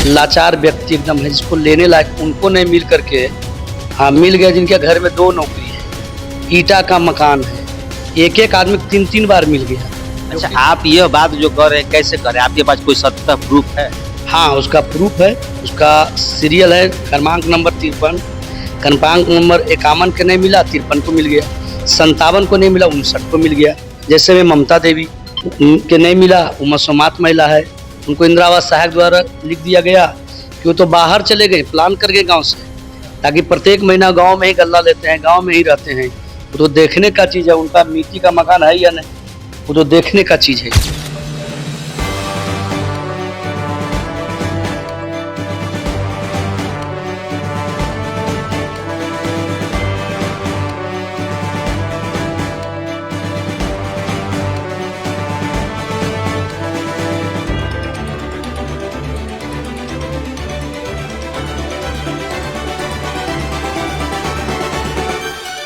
लाचार व्यक्ति एकदम है, जिसको लेने लायक उनको नहीं मिल करके हाँ मिल गया, जिनके घर में 2 नौकरी है, ईटा का मकान है, एक एक आदमी 3-3 बार मिल गया। अच्छा, आप ये बात जो कर रहे हैं कैसे कर रहे हैं? आपके पास कोई सत्य प्रूफ है? हाँ, उसका प्रूफ है, उसका सीरियल है, क्रमांक नंबर 53, क्रमांक नंबर 51 के नहीं मिला, 53 को मिल गया, 57 को नहीं मिला, 59 को मिल गया। जैसे में ममता देवी के नहीं मिला, वो मसूमात महिला है, उनको इंदिरा आवास सहायक द्वारा लिख दिया गया कि वो तो बाहर चले गए, प्लान कर गए गाँव से, ताकि प्रत्येक महीना गाँव में ही गल्ला लेते हैं, गाँव में ही रहते हैं। वो तो देखने का चीज़ है, उनका मिट्टी का मकान है या नहीं, वो तो देखने का चीज़ है।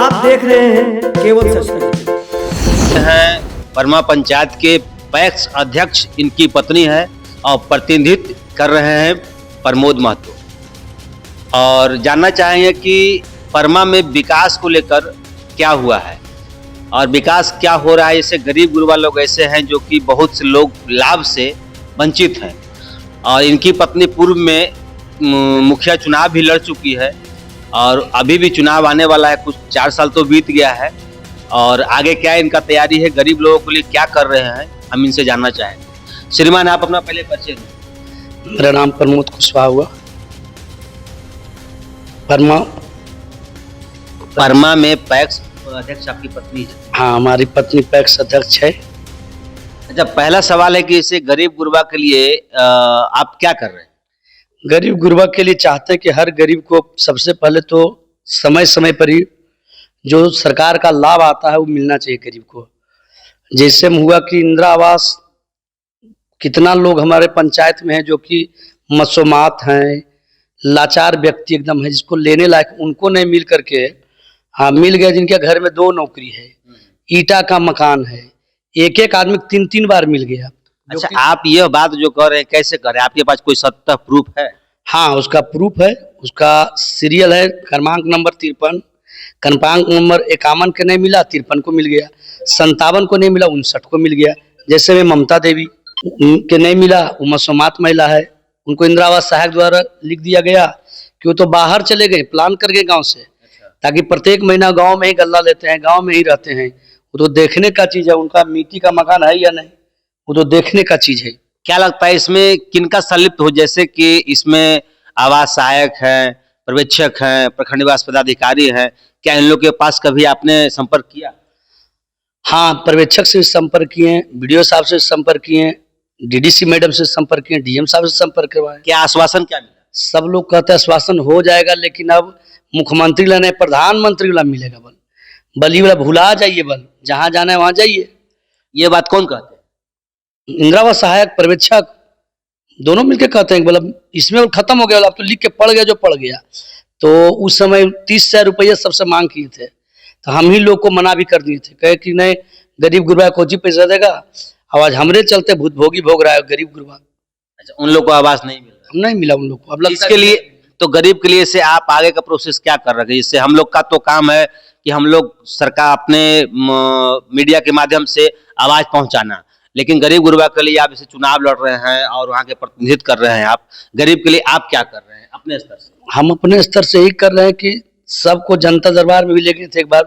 आप देख रहे हैं केवल सच हैं परमा पंचायत के पैक्स अध्यक्ष, इनकी पत्नी है और प्रतिनिधित्व कर रहे हैं प्रमोद महतो। और जानना चाहेंगे कि परमा में विकास को लेकर क्या हुआ है और विकास क्या हो रहा है। जैसे गरीब गुरबा लोग ऐसे हैं जो कि बहुत से लोग लाभ से वंचित हैं, और इनकी पत्नी पूर्व में मुखिया चुनाव भी लड़ चुकी है और अभी भी चुनाव आने वाला है, कुछ 4 साल तो बीत गया है। और आगे क्या इनका तैयारी है, गरीब लोगों के लिए क्या कर रहे हैं, हम इनसे जानना चाहेंगे। श्रीमान, आप अपना पहले परिचय दें। मेरा नाम प्रमोद कुशवाहा हुआ। परमा में पैक्स अध्यक्ष आपकी पत्नी है? हाँ, हमारी पत्नी पैक्स अध्यक्ष है। अच्छा, पहला सवाल है कि इसे गरीब गुरबा के लिए आप क्या कर रहे हैं? गरीब गुरबा के लिए चाहते हैं कि हर गरीब को सबसे पहले तो समय समय पर ही जो सरकार का लाभ आता है वो मिलना चाहिए गरीब को। जैसे हुआ कि इंदिरा आवास, कितना लोग हमारे पंचायत में हैं जो कि मसूमात हैं, लाचार व्यक्ति एकदम है, जिसको लेने लायक उनको नहीं मिल करके हाँ मिल गया, जिनके घर में 2 नौकरी है, ईटा का मकान है, एक एक आदमी 3-3 बार मिल गया। अच्छा, आप ये बात जो कर रहे हैं कैसे कर रहे हैं? आपके पास कोई सत्य प्रूफ है? हाँ, उसका प्रूफ है, उसका सीरियल है, क्रमांक नंबर 53, क्रमांक नंबर 51 के नहीं मिला, 53 को मिल गया, 57 को नहीं मिला, 59 को मिल गया। जैसे में ममता देवी के नहीं मिला, वो मसूमात महिला है, उनको इंदिरा आवास सहायक द्वारा लिख दिया गया कि वो तो बाहर चले गए, प्लान कर गए गाँव से, ताकि प्रत्येक महीना गाँव में ही गल्ला लेते हैं, गाँव में ही रहते हैं। वो तो देखने का चीज़ है, उनका मिट्टी का मकान है या नहीं, वो तो देखने का चीज़ है। क्या लगता है इसमें किनका संलिप्त हो? जैसे कि इसमें आवास सहायक हैं, पर्यवेक्षक हैं, प्रखंड विकास पदाधिकारी हैं, क्या इन लोग के पास कभी आपने संपर्क किया? हाँ, पर्यवेक्षक से संपर्क किए, बीडीओ साहब से संपर्क किए, डीडीसी मैडम से संपर्क किए, डीएम साहब से संपर्क करवाए। क्या आश्वासन क्या मिला? सब लोग कहते हैं आश्वासन हो जाएगा, लेकिन अब मुख्यमंत्री ला नहीं, प्रधानमंत्री ला मिलेगा बल। बली वाला भुला जाइए, बल जहाँ जाना है वहाँ जाइए। ये बात कौन कहते हैं? इंदिरा आवास सहायक, पर्यवेक्षक दोनों मिलकर कहते हैं, मतलब इसमें खत्म हो गया, अब तो लिख के पड़ गया जो पड़ गया। तो उस समय 30,000 रुपये सबसे मांग किए थे, तो हम ही लोग को मना भी कर दिए थे, कहे कि नहीं, गरीब गुरबा को जी पैसा देगा। आवाज हमरे चलते भूतभोगी भोग रहा है गरीब गुरबा। अच्छा, उन लोग को आवास नहीं मिल रहा? नहीं मिला उन लोग को। अब इसके लिए तो गरीब के लिए से आप आगे का प्रोसेस क्या कर रहे हैं? इससे हम लोग का तो काम है कि हम लोग सरकार अपने मीडिया के माध्यम से आवाज पहुंचाना, लेकिन गरीब गुरबा के लिए आप इसे चुनाव लड़ रहे हैं और वहाँ के प्रतिनिधित्व कर रहे हैं। आप गरीब के लिए आप क्या कर रहे हैं अपने स्तर से? हम अपने स्तर से यही कर रहे हैं कि सबको जनता दरबार में भी लेके थे, एक बार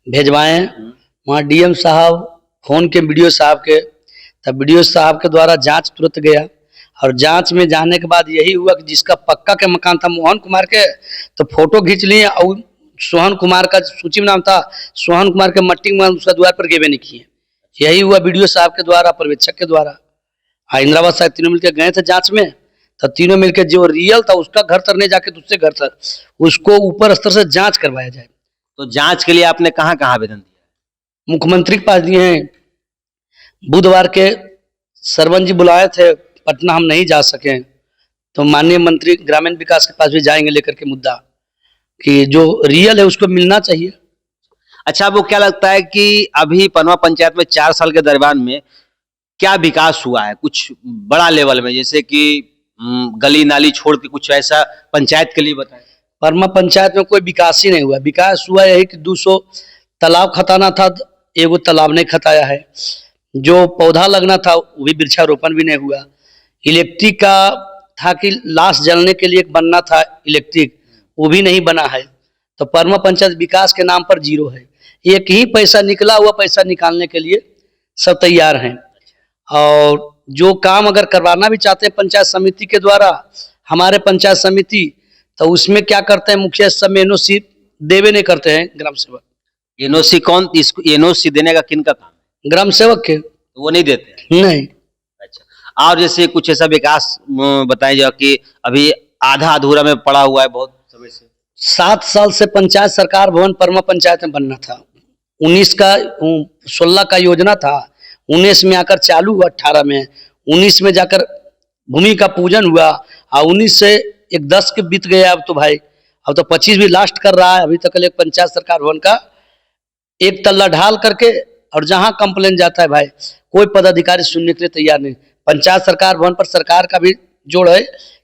भेजवाए, वहाँ डीएम साहब फोन के बीडीओ साहब के, तब बीडीओ साहब के द्वारा जांच तुरंत गया, और जांच में जाने के बाद यही हुआ कि जिसका पक्का के मकान था मोहन कुमार के, तो फोटो खींच लिए, और सोहन कुमार का सूची में नाम था, सोहन कुमार के मट्टी में उसका द्वार पर गेबे नहीं किए। यही हुआ बीडीओ साहब के द्वारा, पर्यवेक्षक के द्वारा। इंदिरा आवास साहब तीनों मिलकर गए थे जांच में, तो तीनों मिलकर जो रियल था उसका घर तर नहीं जाके दूसरे घर तर, उसको ऊपर स्तर से जांच करवाया जाए। तो जांच के लिए आपने कहाँ कहाँ आवेदन दिया? मुख्यमंत्री के पास दिए हैं, बुधवार के सरवन जी बुलाए थे पटना, हम नहीं जा सके, तो माननीय मंत्री ग्रामीण विकास के पास भी जाएंगे लेकर के मुद्दा कि जो रियल है उसको मिलना चाहिए। अच्छा, वो क्या लगता है कि अभी परमा पंचायत में 4 साल के दरमियान में क्या विकास हुआ है कुछ बड़ा लेवल में? जैसे कि गली नाली छोड़ के कुछ ऐसा पंचायत के लिए बताएं। परमा पंचायत में कोई विकास ही नहीं हुआ। विकास हुआ यही कि 200 तालाब खताना था, एगो तालाब नहीं खताया है। जो पौधा लगना था वो भी वृक्षारोपण भी नहीं हुआ। इलेक्ट्रिक का था कि लाश जलने के लिए एक बनना था इलेक्ट्रिक, वो भी नहीं बना है। तो परमा पंचायत विकास के नाम पर जीरो है। एक ही पैसा निकला हुआ पैसा निकालने के लिए सब तैयार हैं। और जो काम अगर करवाना भी चाहते हैं पंचायत समिति के द्वारा, हमारे पंचायत समिति, तो उसमें क्या करते हैं, मुखिया सब एनओसी देवे नहीं करते हैं ग्राम सेवक। एनओसी कौन, इसको एनओसी देने का किन का काम है? ग्राम सेवक के वो नहीं देते हैं। नहीं। अच्छा, और जैसे कुछ ऐसा विकास बताएं जो कि अभी आधा अधूरा में पड़ा हुआ है बहुत समय से। 7 साल से पंचायत सरकार भवन परमा पंचायत में बनना था। 16 का योजना था, 19 में आकर चालू हुआ, 18 में, 19 में जाकर भूमि का पूजन हुआ, और 19 से एक 10 के बीत गया। अब तो भाई अब तो 25 भी लास्ट कर रहा है। अभी तक एक पंचायत सरकार भवन का एक तल्ला ढाल करके, और जहां कंप्लेन जाता है भाई कोई पदाधिकारी सुनने के लिए तैयार नहीं। पंचायत सरकार भवन पर सरकार का भी जोड़ है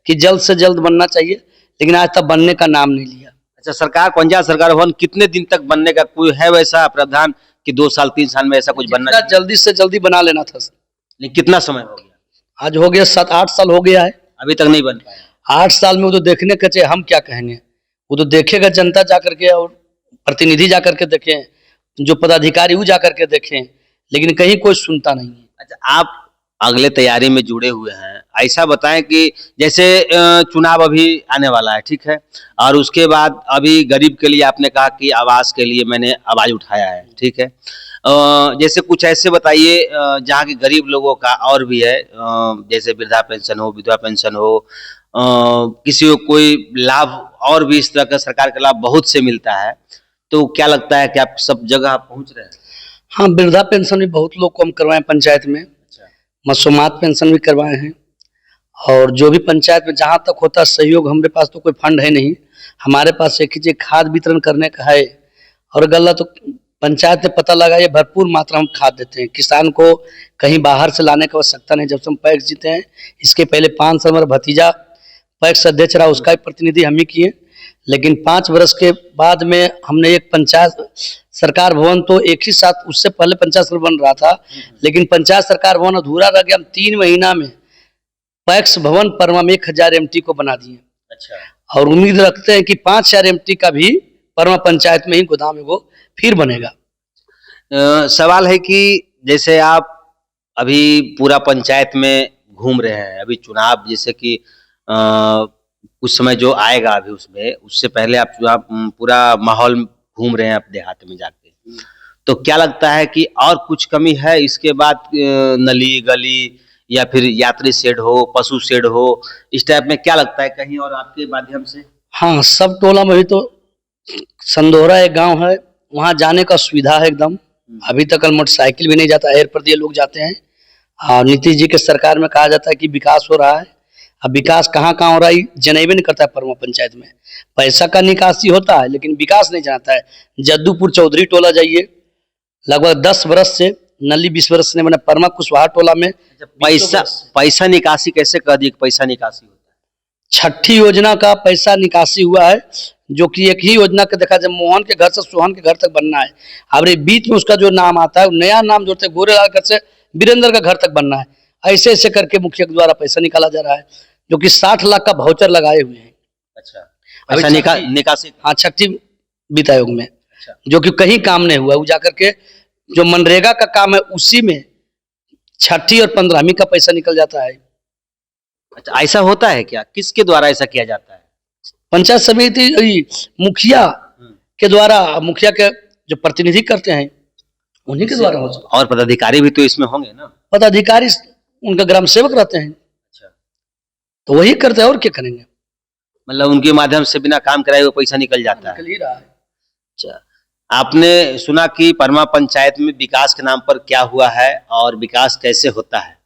कि जल्द से जल्द बनना चाहिए, लेकिन आज तक बनने का नाम नहीं लिया। अच्छा, सरकार पंचायत सरकार भवन कितने दिन तक बनने का कोई है वैसा प्रावधान कि 2 साल 3 साल में ऐसा कुछ बनना चाहिए? जल्दी से जल्दी बना लेना था। लेकिन कितना समय हो गया? आज हो गया 7-8 साल हो गया है, अभी तक नहीं बन पाया। 8 साल में वो तो देखने के चाहिए, हम क्या कहेंगे। वो तो देखेगा जनता जाकर के, और प्रतिनिधि जाकर के देखें, जो पदाधिकारी वो जाकर के देखें, लेकिन कहीं कोई सुनता नहीं है। अच्छा, आप अगले तैयारी में जुड़े हुए हैं, ऐसा बताएं कि जैसे चुनाव अभी आने वाला है, ठीक है, और उसके बाद अभी गरीब के लिए आपने कहा कि आवास के लिए मैंने आवाज उठाया है, ठीक है, जैसे कुछ ऐसे बताइए जहाँ के गरीब लोगों का और भी है, जैसे वृद्धा पेंशन हो, विधवा पेंशन हो, किसी को कोई लाभ और भी इस तरह का सरकार का लाभ बहुत से मिलता है, तो क्या लगता है कि आप सब जगह पहुंच रहे हैं? हाँ, वृद्धा पेंशन भी बहुत लोग को हम करवाए पंचायत में। अच्छा। मसूमात पेंशन भी करवाए हैं। और जो भी पंचायत में जहाँ तक होता है सहयोग, हमारे पास तो कोई फंड है नहीं, हमारे पास एक ही चीज खाद वितरण करने का है। और गलत तो पंचायत में पता लगा, ये भरपूर मात्रा में खाद देते हैं। किसान को कहीं बाहर से लाने की आवश्यकता नहीं। जब से हम पैक्स जीते हैं, इसके पहले 5 साल मेरा भतीजा पैक्स अध्यक्ष रहा, उसका भी प्रतिनिधि हम ही किए। लेकिन 5 वर्ष के बाद में हमने एक पंचायत सरकार भवन, तो एक ही साथ उससे पहले पंचायत सरकार बन रहा था, लेकिन पंचायत सरकार भवन अधूरा रह गया। हम 3 महीना में पैक्स भवन परमा में 1000 एमटी को बना दिए। अच्छा। और उम्मीद रखते हैं कि 5000 एमटी का भी परमा पंचायत में ही गोदाम है वो फिर बनेगा। सवाल है कि जैसे आप अभी पूरा पंचायत में घूम रहे हैं, अभी चुनाव जैसे कि कुछ समय जो आएगा अभी उसमें, उससे पहले आप पूरा माहौल घूम रहे हैं आप देहात में जाके, तो क्या लगता है कि और कुछ कमी है इसके बाद? नली गली या फिर यात्री शेड हो, पशु शेड हो, इस टाइप में क्या लगता है कहीं और आपके माध्यम से? हाँ, सब टोला में भी तो संदोहरा एक गांव है, वहाँ जाने का सुविधा है एकदम। अभी तक मोटरसाइकिल भी नहीं जाता, एयर पर दिए लोग जाते हैं। और नीतीश जी के सरकार में कहा जाता है कि विकास हो रहा है। अब विकास कहाँ कहाँ हो रहा है जनेबे नहीं करता है। परमा पंचायत में पैसा का निकासी होता है, लेकिन विकास नहीं जानता है। जद्दूपुर चौधरी टोला जाइए, लगभग 10 वर्ष से, नली 20 वर्ष से, मैंने परमा कुशवाहा टोला में पैसा निकासी कैसे कर दी? पैसा निकासी होता है, छठी योजना का पैसा निकासी हुआ है, जो कि एक ही योजना के देखा जाए, मोहन के घर से सोहन के घर तक बनना है। अब ये बीच में उसका जो नाम आता है, नया नाम जोड़ते हैं, गोरेलाल घर से वीरेंद्र का घर तक बनना है। ऐसे ऐसे करके मुखिया के द्वारा पैसा निकाला जा रहा है, जो कि 60 लाख का भाउचर लगाए हुए हैं। अच्छा, पैसा निकासी, हाँ, छठी वित्त आयोग में। अच्छा। जो कि कहीं काम नहीं हुआ, वो जाकर के जो मनरेगा का काम है उसी में छठी और 15वीं का पैसा निकल जाता है। अच्छा, ऐसा होता है क्या? किसके द्वारा ऐसा किया जाता है? पंचायत समिति मुखिया के द्वारा, मुखिया के जो प्रतिनिधि करते हैं उन्हीं के द्वारा हो सकता है। और पदाधिकारी भी तो इसमें होंगे ना? पदाधिकारी उनका ग्राम सेवक रहते हैं। अच्छा, तो वही करते हैं, और क्या करेंगे। मतलब उनके माध्यम से बिना काम कराए वो पैसा निकल जाता है। निकल ही रहा है। अच्छा, आपने सुना कि परमा पंचायत में विकास के नाम पर क्या हुआ है और विकास कैसे होता है?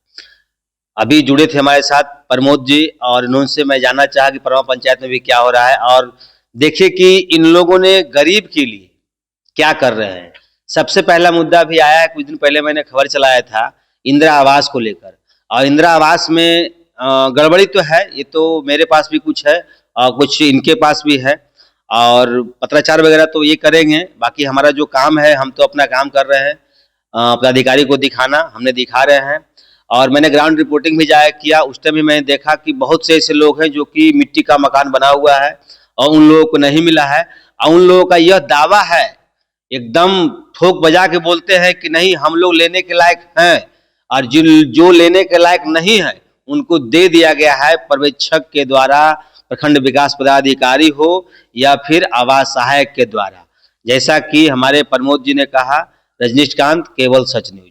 अभी जुड़े थे हमारे साथ प्रमोद जी, और इनसे मैं जानना चाहा कि परमा पंचायत में भी क्या हो रहा है, और देखिए कि इन लोगों ने गरीब के लिए क्या कर रहे हैं। सबसे पहला मुद्दा भी आया है, कुछ दिन पहले मैंने खबर चलाया था इंदिरा आवास को लेकर, और इंदिरा आवास में गड़बड़ी तो है, ये तो मेरे पास भी कुछ है और कुछ इनके पास भी है, और पत्राचार वगैरह तो ये करेंगे। बाकी हमारा जो काम है, हम तो अपना काम कर रहे हैं, पदाधिकारी को दिखाना हमने दिखा रहे हैं। और मैंने ग्राउंड रिपोर्टिंग भी जाया किया, उस टाइम भी मैंने देखा कि बहुत से ऐसे लोग हैं जो कि मिट्टी का मकान बना हुआ है और उन लोगों को नहीं मिला है। और उन लोगों का यह दावा है, एकदम ठोक बजा के बोलते हैं कि नहीं हम लोग लेने के लायक हैं, और जो लेने के लायक नहीं है उनको दे दिया गया है पर्यवेक्षक के द्वारा, प्रखंड विकास पदाधिकारी हो या फिर आवास सहायक के द्वारा। जैसा कि हमारे प्रमोद जी ने कहा, रजनीशकांत, केवल सच न्यूज।